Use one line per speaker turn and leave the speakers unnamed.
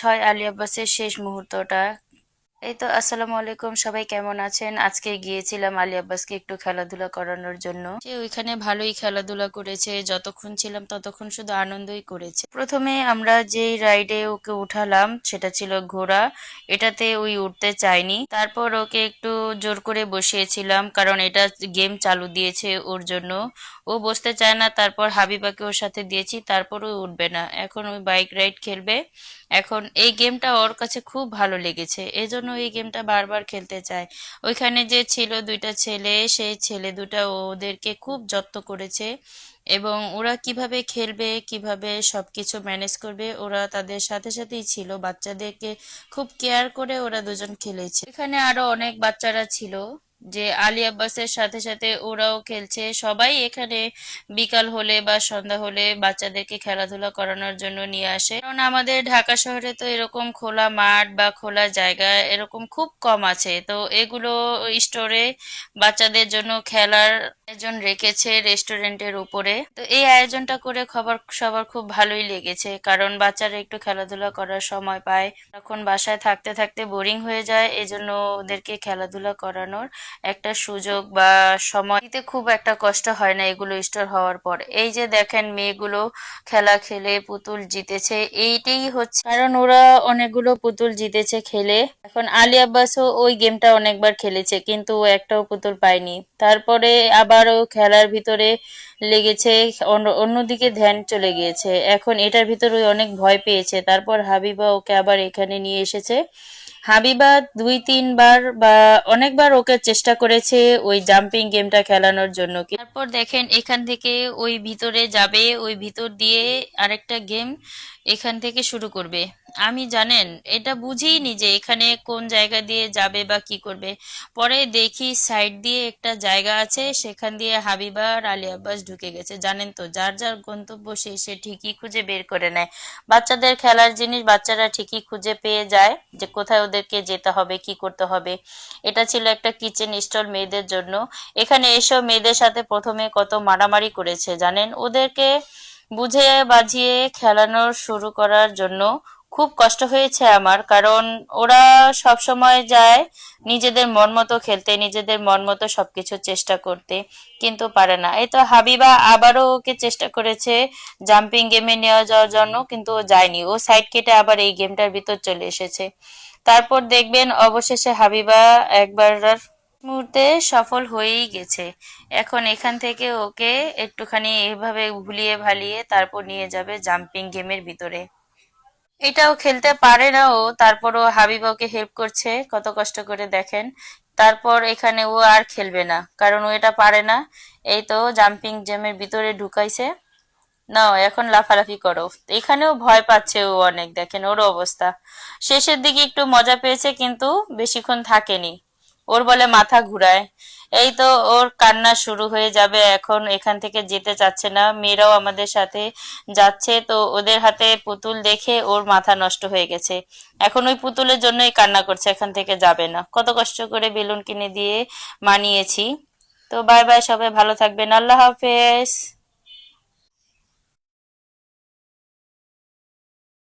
হয় আলী আব্বাসের শেষ মুহূর্তটা। এই তো আসসালামু আলাইকুম, সবাই কেমন আছেন? আজকে গিয়েছিলাম আলী আব্বাসকে একটু খেলাধুলা করানোর জন্য। সে ওইখানে ভালোই খেলাধুলা করেছে, যতক্ষণ ছিলাম ততক্ষণ শুধু আনন্দই করেছে। প্রথমে আমরা যেই রাইডে ওকে উঠালাম সেটা ছিল ঘোড়া। এটাতে ওই উঠতে চায়নি, তারপর ওকে একটু জোর করে বসিয়েছিলাম কারণ এটা গেম চালু দিয়েছে ওর জন্য। ও বসতে চায় না, তারপর হাবিবাকে ওর সাথে দিয়েছি, তারপর ও উঠবে না, এখন ওই বাইক রাইড খেলবে। এখন এই গেমটা ওর কাছে খুব ভালো লেগেছে, এজন্য এই গেমটা বারবার খেলতে চায়। ওইখানে যে ছিল দুইটা ছেলে, সেই ছেলে দুটা ওদেরকে খুব যত্ন করেছে এবং ওরা কিভাবে খেলবে, কিভাবে সবকিছু ম্যানেজ করবে, ওরা তাদের সাথে সাথেই ছিল। বাচ্চাদেরকে খুব কেয়ার করে ওরা দুজন খেলেছে। এখানে আরো অনেক বাচ্চারা ছিল যে আলী আব্বাসের সাথে সাথে ওরাও খেলছে। সবাই এখানে বিকাল হলে বা সন্ধ্যা হলে বাচ্চাদেরকে খেলাধুলা করানোর জন্য নিয়ে আসে, কারণ আমাদের ঢাকা শহরে তো এরকম খোলা মাঠ বা খোলা জায়গা এরকম খুব কম আছে। তো এগুলো স্টোরে বাচ্চাদের জন্য খেলার আয়োজন রেখেছে রেস্টুরেন্টের উপরে। তো এই আয়োজনটা করে খবর সবার খুব ভালোই লেগেছে, কারণ বাচ্চারা একটু খেলাধুলা করার সময় পায়। এখন বাসায় থাকতে থাকতে বোরিং হয়ে যায়, এজন্য ওদেরকে খেলাধুলা করানোর একটা সুযোগ বা সময় দিতে খুব একটা কষ্ট হয় না এগুলো স্টোর হওয়ার পর। এই যে দেখেন মেয়েগুলো খেলা খেলে পুতুল জিতেছে, এইটাই হচ্ছে কারণ ওরা অনেকগুলো পুতুল জিতেছে খেলে। এখন আলী আব্বাসও ওই গেমটা অনেকবার খেলেছে কিন্তু ও একটাও পুতুল পায়নি। তারপরে আবারও খেলার ভিতরে লেগেছে, অন্যদিকে ধ্যান চলে গিয়েছে। এখন এটার ভিতরে ওই অনেক ভয় পেয়েছে, তারপর হাবিবা ওকে আবার এখানে নিয়ে এসেছে। হাবিবা দুই তিনবার বা অনেকবার ওকে চেষ্টা করেছে ওই জাম্পিং গেমটা খেলানোর জন্য। তারপর দেখেন এখান থেকে ওই ভিতরে যাবে, ওই ভিতর দিয়ে আরেকটা গেম এখান থেকে শুরু করবে। আমি জানেন এটা বুঝিনি যে এখানে কোন জায়গা দিয়ে যাবে বা কি করবে। পরে দেখি সাইড দিয়ে একটা জায়গা আছে, সেখান দিয়ে হাবিবা আর আলী আব্বাস ঢুকে গেছে। জানেন তো, যার যার গন্তব্য সে ঠিকই খুঁজে বের করে নেয়। বাচ্চাদের খেলার জিনিস বাচ্চারা ঠিকই খুঁজে পেয়ে যায় যে কোথায় ওদেরকে যেতে হবে, কি করতে হবে। এটা ছিল একটা কিচেন স্টল মেয়েদের জন্য। এখানে এসব মেয়েদের সাথে প্রথমে কত মারামারি করেছে জানেন, ওদেরকে বুঝিয়ে বাজিয়ে খেলানো শুরু করার জন্য খুব কষ্ট হয়েছে আমার, কারণ ওরা সব সময় যায় নিজেদের মন মতো খেলতে, নিজেদের মন মতো সবকিছু চেষ্টা করতে, কিন্তু পারে না। এই তো হাবিবা আবারও ওকে চেষ্টা করেছে জাম্পিং গেমে নিয়ে যাওয়ার জন্য, কিন্তু ও যায়নি, ও সাইড কেটে আবার এই গেমটার ভিতর চলে এসেছে। তারপর দেখবেন অবশেষে হাবিবা একবার মুহূর্তে সফল হয়েই গেছে। এখন এখান থেকে ওকে একটুখানি এভাবে ভুলিয়ে ভালিয়ে তারপর নিয়ে যাবে জাম্পিং গেমের ভিতরে। এটাও খেলতে পারে না ও, তারপরও হাবিবা ওকে হেল্প করছে কত কষ্ট করে দেখেন। তারপর এখানে ও আর খেলবে না কারণ ও এটা পারে না। এই তো জাম্পিং গেমের ভিতরে ঢুকাইছে, নাও এখন লাফালাফি করো। এখানেও ভয় পাচ্ছে ও অনেক, দেখেন ওর অবস্থা। শেষের দিকে একটু মজা পেয়েছে কিন্তু বেশিক্ষণ থাকেনি, ওর বলে মাথা ঘুরায়। এই তো ওর কান্না শুরু হয়ে যাবে, এখন এখান থেকে যেতে চাচ্ছে না। মেয়েরাও আমাদের সাথে যাচ্ছে, তো ওদের হাতে পুতুল দেখে ওর মাথা নষ্ট হয়ে গেছে। এখন ওই পুতুলের জন্যই কান্না করছে, এখান থেকে যাবে না। কত কষ্ট করে বেলুন কিনে দিয়ে মানিয়েছি। তো বাই বাই, সবাই ভালো থাকবেন, আল্লাহ হাফেজ।